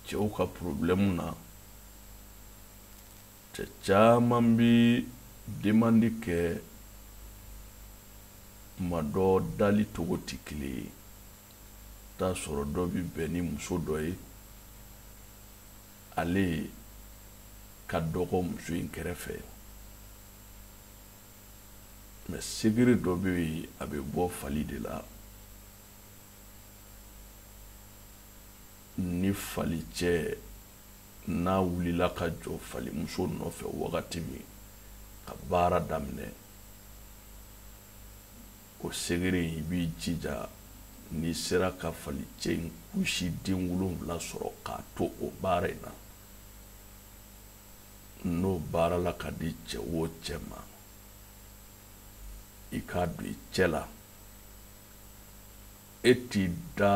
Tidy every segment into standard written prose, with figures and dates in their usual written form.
cɛw ka problème na cɛ caman bi demandi kɛ ma dɔ dali togo ti kelen ye t'a sɔrɔ dɔ bi bɛn ni muso dɔ ye ale ka dɔgɔ muso in kɛrɛfɛ mais segere dɔ bɛ yen a bɛ bɔ fali de la ni fali cɛ n'a wulila ka jɔ fali muso nɔfɛ wagati min ka baara daminɛ o segere in i b'i jija n'i sera ka fali cɛ in kusi den 7 sɔrɔ k'a to o baara in na n'o baara la ka di cɛ o cɛ ma i k'a don i cɛ la e t'i da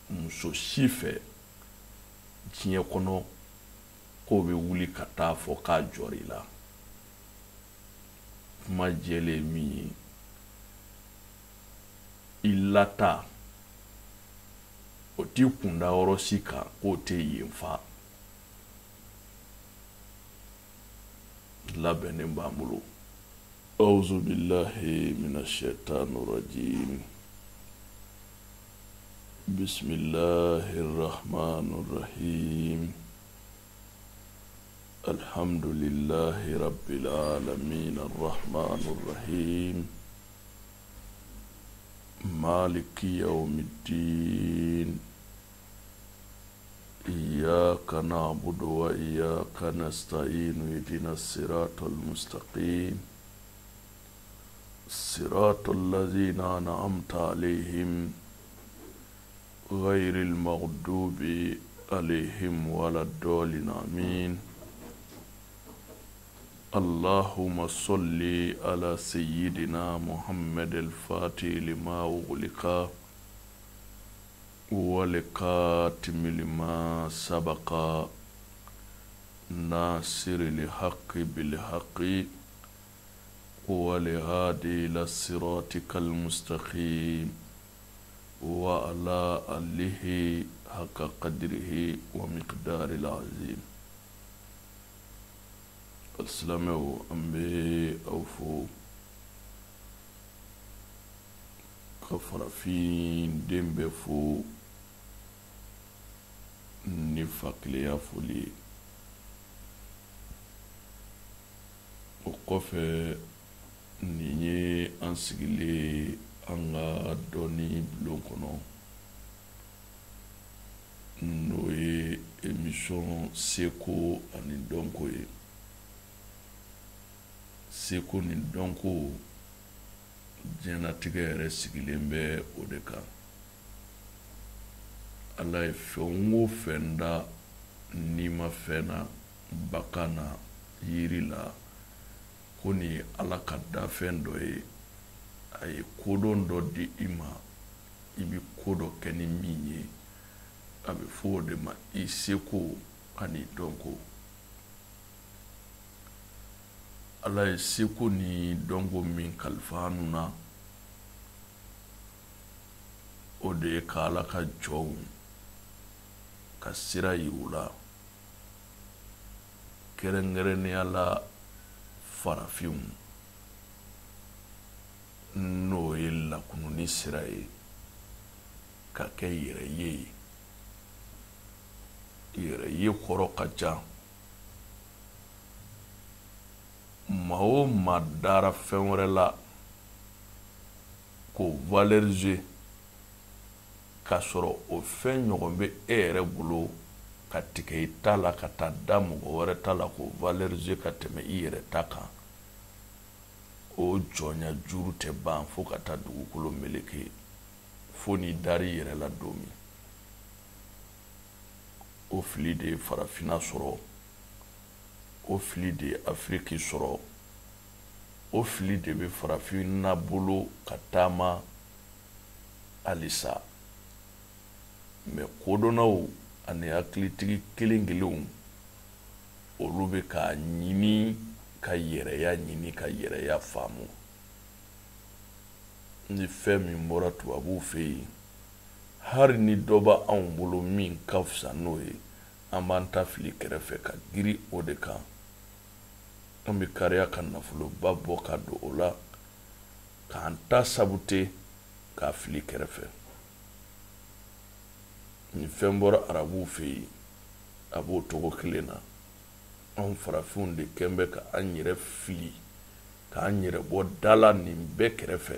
muso si fɛ diɲɛ kɔnɔ k'o bɛ wuli ka taa fɔ k'a jɔr'i la kuma jɛlen min ye i lata o t'i kunda yɔrɔ si kan k'o tɛ yen fa labɛnnen b'an bolo أعوذ بالله من الشيطان الرجيم بسم الله الرحمن الرحيم الحمد لله رب العالمين الرحمن الرحيم مالك يوم الدين إياك نعبد وإياك نستعين اهدنا الصراط المستقيم صراط الذين أنعمت عليهم غير المغضوب عليهم ولا الضالين آمين اللهم صل على سيدنا محمد الفاتح لما أغلق والكاتم لما سبق ناصر الحق بالحق والهادي إلى صراطك المستقيم وعلى آله حق قدره ومقدار العظيم السلام أمبي أوفو كفرفين دمبفو نفاقليا فولي وقفه nin ye an sigilen an ka dɔnni bulon kɔnɔ n'o ye émission seko ani dɔnko ye seko ni dɔnko diɲɛlatigɛ yɛrɛ sigilen bɛ o de kan ala ye fɛn o fɛn da n'i ma fɛn na baka na yiri la ko ni ala ka dafɛn dɔ ye a ye kodɔn dɔ di i ma i bi ko dɔ kɛ ni min ye a bɛ fɔ o de ma i seko ani dɔnko ala ye seko ni dɔnko min kalifa an na o de ye ka ala ka jɔnw ka sira yir'u la kɛrɛnkɛrɛnnenya la farafinw n'o ye lakununi sira ye ka kɛ yɛrɛye ye yɛrɛye kɔrɔ ka ca maa o maa dara fɛn wɛrɛ la k'o valoriser k'a sɔrɔ o fɛn ɲɔgɔn bɛ e yɛrɛ bolo ka tigɛ i ta la ka taa da mɔgɔ wɛrɛ ta la k'o valoriser ka tɛmɛ i yɛrɛ ta kan o jɔnya juru tɛ ban fo ka taa dugukolo meleke fo n'i dar'i yɛrɛ la don min o fili de ye farafinna sɔrɔ o fili de ye afiriki sɔrɔ o fili de bɛ farafinna bolo ka taama halisa mais kodɔnnaw ani hakilitigi kelen kelenw olu bɛ k'a ɲini ka yɛrɛya ɲini ka yɛrɛya faamu ni fɛn min bɔra tubabuw fɛ yen hari ni dɔ b'a anw bolo min ka fisa n'o ye an b'an ta fili kɛrɛfɛ ka giri o de kan an bɛ kariya ka nafoloba bɔ ka don o la k'an ta sabute k'a fili kɛrɛfɛ ni fɛn bɔra arabuw fɛ yen a b'o cogo kelen na anw farafinw de kɛn bɛ ka an yɛrɛ fili k'an yɛrɛ bɔ dala nin bɛɛ kɛrɛfɛ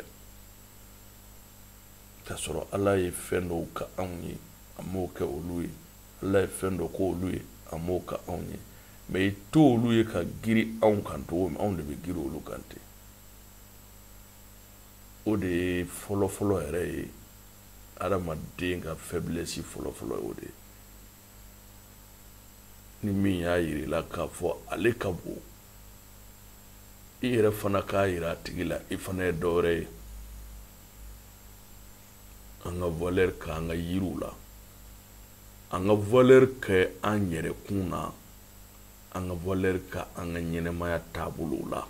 k'a sɔrɔ ala ye fɛn dɔw ka anw ye an m'o kɛ olu ye ala ye fɛn dɔ k'o olu ye an m'o ka anw ye mɛ i to olu ye ka giri anw kan cogo min anw de bɛ giri olu kan ten o de ye fɔlɔfɔlɔ yɛrɛ ye adamaden ka faiblesse fɔlɔfɔlɔ ye o de ye ni min y'a yir'i la k'a fɔ ale ka bon i yɛrɛ fana k'a yira a tigi la i fana ye dɔ wɛrɛ ye an ka valeur k'an ka yiriw la an ka valeur kɛ an yɛrɛ kun na an ka valeur ka an ka ɲɛnɛmaya taabolow la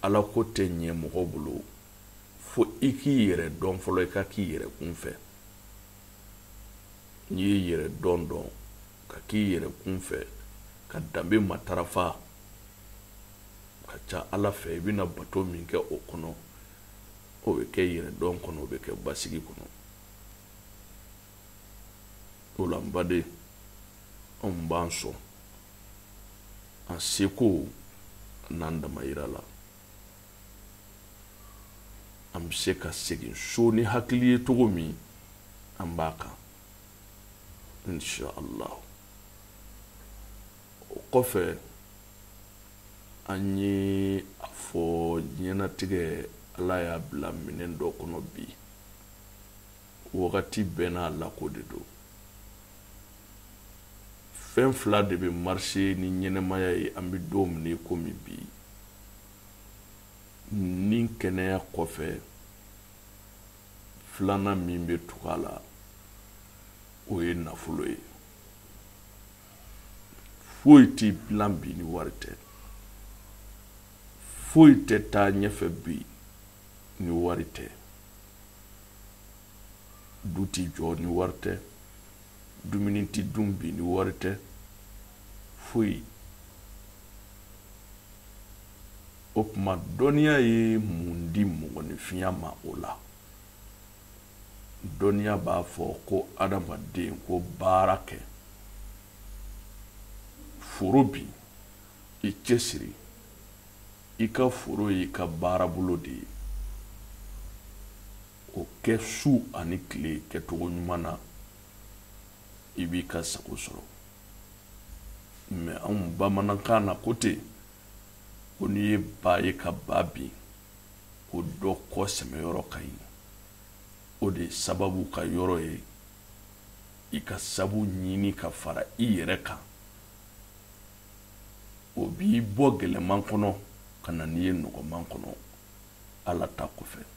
ala ko tɛ ɲɛ mɔgɔ bolo fo i k'i yɛrɛ dɔn fɔlɔ i ka k'i yɛrɛ kun fɛ n'i ye yɛrɛ dɔn ka k'i yɛrɛ kun fɛ ka danbe matarafa ka ca ala fɛ i bɛna bato min kɛ o kɔnɔ o bɛ kɛ yɛrɛ dɔn kɔnɔ o bɛ kɛ basigi kɔnɔ o la n baden anw b'an sɔn an seko n'an damayira la an bɛ se ka segin so ni hakili ye cogo min an b'a kan inshallah o kɔfɛ an ye a fɔ ɲɛnatigɛ ala y'a bila minɛn dɔ kɔnɔ bi wagati bɛɛ n'a lako de don fɛn fila de bɛ marché ni ɲɛnɛmaya ye an bɛ don min na komi bi ni kɛnɛya kɔfɛ filanan min bɛ tugu a la o ye nafolo ye foyi tɛ dilan bi ni wari tɛ foyi tɛ taa ɲɛfɛ bi ni wari tɛ du ti jɔ ni wari tɛ dumuni ti dun bi ni wari tɛ foyi o kuma dɔnniya ye mun di mɔgɔninfinya ma o la dɔnniya b'a fɔ ko adamaden ko baara kɛ foro bi i cɛsiri i ka foro ye i ka baara bolo de ye o kɛ su ani tile kɛcogo ɲuman na i b'i ka sago sɔrɔ mɛ anw bamanankan na ko ten ko n'i ye ba ye ka ba bin ko dɔ kɔ sɛmɛyɔrɔ ka ɲi o de sababu ka yɔrɔ ye i ka sabu ɲini ka fara i yɛrɛ kan o b'i bɔ gɛlɛman kɔnɔ ka na n'i ye nɔgɔman kɔnɔ ala ta kɔfɛ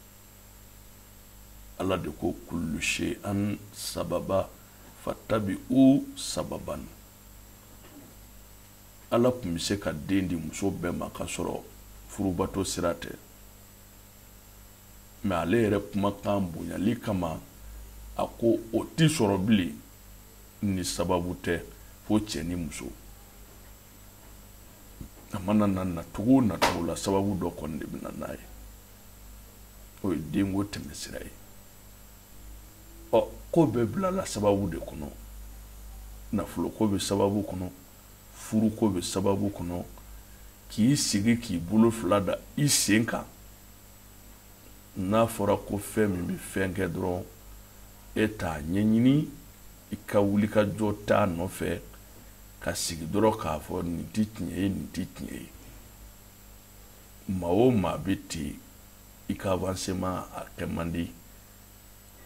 ala de ko kullu shay'an sababa fattabi'u sababan ala tun bɛ se ka den di muso bɛɛ ma ka sɔrɔ furubato sira tɛ mɛ ale yɛrɛ kumakan bonyali kama a ko o ti sɔrɔ bilen ni sababu tɛ fo cɛ ni muso a mana na natogo natogo la sababu dɔ kɔni de bɛ na n'a ye o ye denko tɛmɛsira ye ɔ ko bɛɛ bilala sababu de kɔnɔ nafolo ko bɛ sababu kɔnɔ furu ko bɛ sababu kɔnɔ k'i sigi k'i bolo fila da i sen kan n'a fɔra ko fɛn min bɛ fɛn kɛ dɔrɔn e t'a ɲɛɲini i ka wuli ka jɔ t'a nɔfɛ ka sigi dɔrɔn k'a fɔ nin tɛ tiɲɛ ye nin tɛ tiɲɛ ye maa o maa bɛ ten i ka avancement a kɛ man di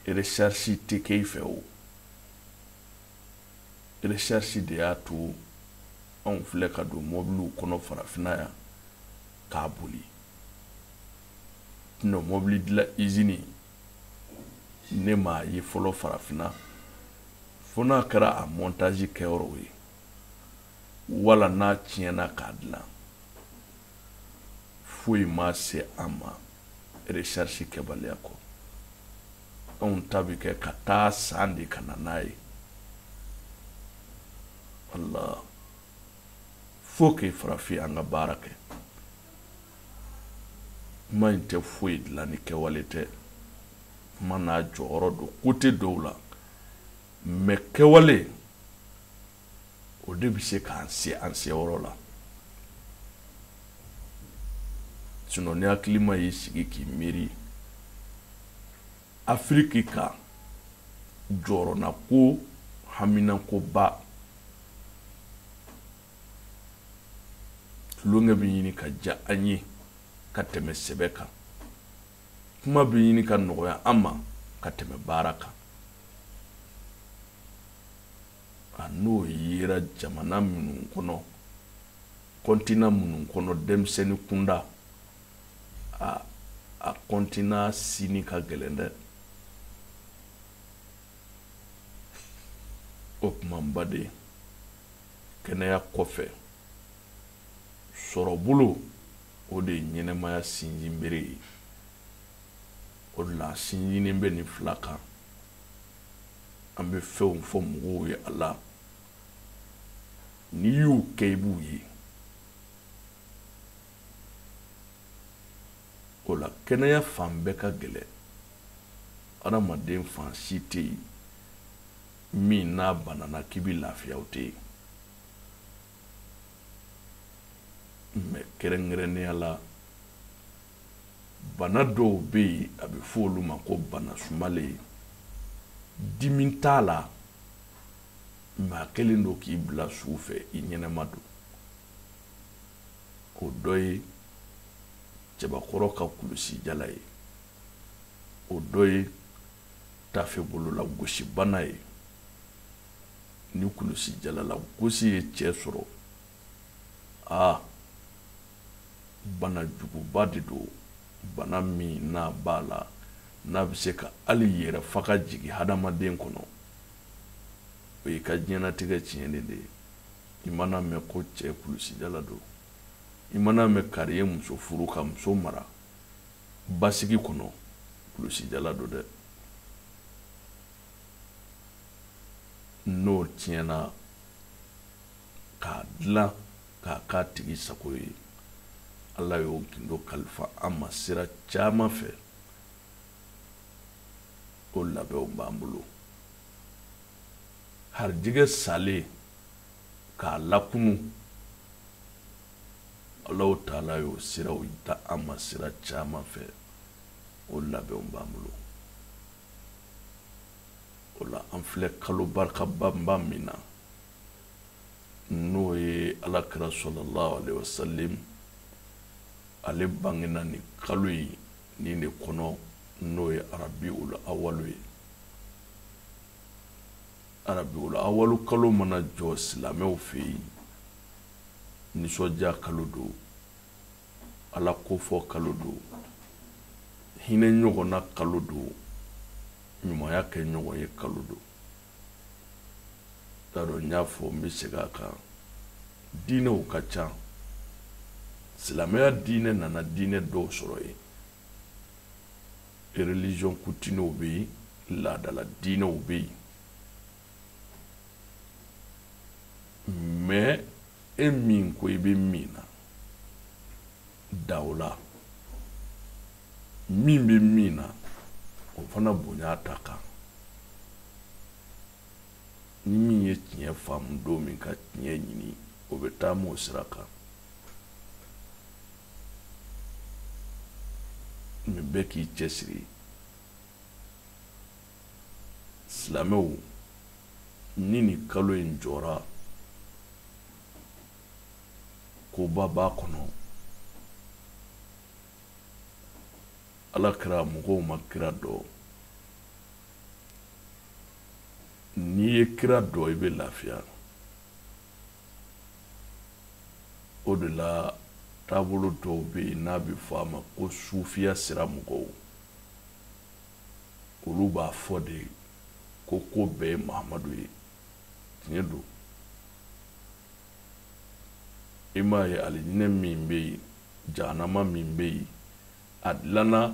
recherche tɛ kɛ i fɛ o recherche de y'a to anw filɛ ka don mɔbiliw kɔnɔ farafinna yan k'a boli no mɔbili dilan usine ne m'a ye fɔlɔ farafinna fo n'a kɛra a montage kɛyɔrɔ ye wala n'a tiɲɛna k'a dilan foyi ma se an ma recherche kɛbaliya kɔ anw ta bɛ kɛ ka taa san de ka na n'a ye wala faut que farafin an ka baara kɛ kuma in tɛ foyi dilan ni kɛwale tɛ kuma n'a jɔyɔrɔ don côté dɔw la mais kɛwale o de bɛ se k'an se an seyɔrɔ la sinon ni hakili ma y'i sigi k'i miiri Afiriki ka jɔrɔna ko haminako ba tulonkɛ bɛ ɲini ka diya an ye ka tɛmɛ sɛbɛ kan kuma bɛ ɲini ka nɔgɔya an ma ka tɛmɛ baara kan a n'o yera jamana minnu kɔnɔ continent minnu kɔnɔ denmisɛnnin kunda a continent sini ka gɛlɛn dɛ o kumanba de kɛnɛya kɔfɛ sɔrɔ bolo o de ye ɲɛnɛmaya sinjin bere ye o de la sinjinin bɛ nin fila kan an bɛ fɛnw fɔ mɔgɔw ye a la n'i y'u kɛ i b'u ye o la kɛnɛya fan bɛɛ ka gɛlɛn adamaden fan si tɛ yen min n'a banana k'i bɛ lafiya o tɛ yen mais kɛrɛnkɛrɛnnenya la bana dɔw bɛ yen a bɛ fɔ olu ma ko bana sumalen dimi t'a la mais a kɛlen don k'i bila su fɛ i ɲɛnɛma don o dɔ ye cɛbakɔrɔ ka kulusi jala ye o dɔ ye tafebolola gosi bana ye ni kulusi jalala gosi ye cɛ sɔrɔ bana juguba de don bana min n'a b'a la n'a bɛ se ka hali yɛrɛ faga jigin hadamaden kɔnɔ o y'i ka diɲɛnatigɛ tiɲɛnen de ye i mana mɛn ko cɛ kulusi jala don i mana mɛn kari ye muso furu ka muso mara basigi kɔnɔ kulusi jala don dɛ n'o tiɲɛna k'a dilan k'a k'a tigi sago ye ala y'o gindo kalifa an ma sira caman fɛ o labɛnw b'an bolo harijɛgɛ salen k'a lakunu Allahu Taala y'o siraw ta an ma sira caman fɛ o labɛnw b'an bolo o la an filɛ kalo barikaba min na n'o ye alakira sallallahu alaihi wasallam ale bangena ni kalo yi ni de kɔnɔ n'o ye Rabiul Awwal ye Rabiul Awwal kalo mana jɔ silamɛw fɛ yen nisɔndiya kalo don ala kofɔ kalo don hinɛ ɲɔgɔnna kalo don ɲumanya kɛ ɲɔgɔn ye kalo don t'a dɔn n y'a fɔ n bɛ segin a kan diinɛw ka ca silamɛya diinɛ nana diinɛ dɔw sɔrɔ yen religion coutumew bɛ yen laadala diinɛw bɛ yen mais e min ko i bɛ min na da o la min bɛ min na o fana bonya ta kan ni min ye tiɲɛ faamu don min ka tiɲɛ ɲini o bɛ taa m'o sira kan mais bɛɛ k'i cɛsiri silamɛw ni nin kalo in jɔra koba b'a kɔnɔ ala kɛra mɔgɔw ma kira dɔ n'i ye kira dɔ i bɛ lafiya o de la taabolo dɔw bɛ yen n'a bɛ fɔ a ma ko sufiya sira mɔgɔw olu b'a fɔ de ko bɛɛ ye Mahamadu ye tiɲɛ don i m'a ye alijinɛ min bɛ yen jahanama min bɛ yen a dilanna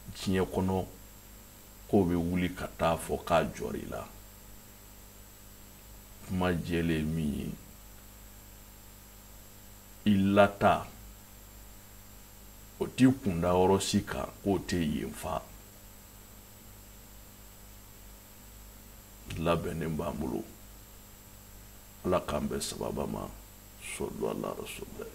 diɲɛ kɔnɔ k'o bɛ wuli ka taa fɔ k'a jɔr'i la kuma jɛlen min ye i lata o t'i kunda yɔrɔ si kan k'o tɛ yen fa labɛnnen b'an bolo ala k'an bɛn sababa ma sallallahu alaihi wa sallam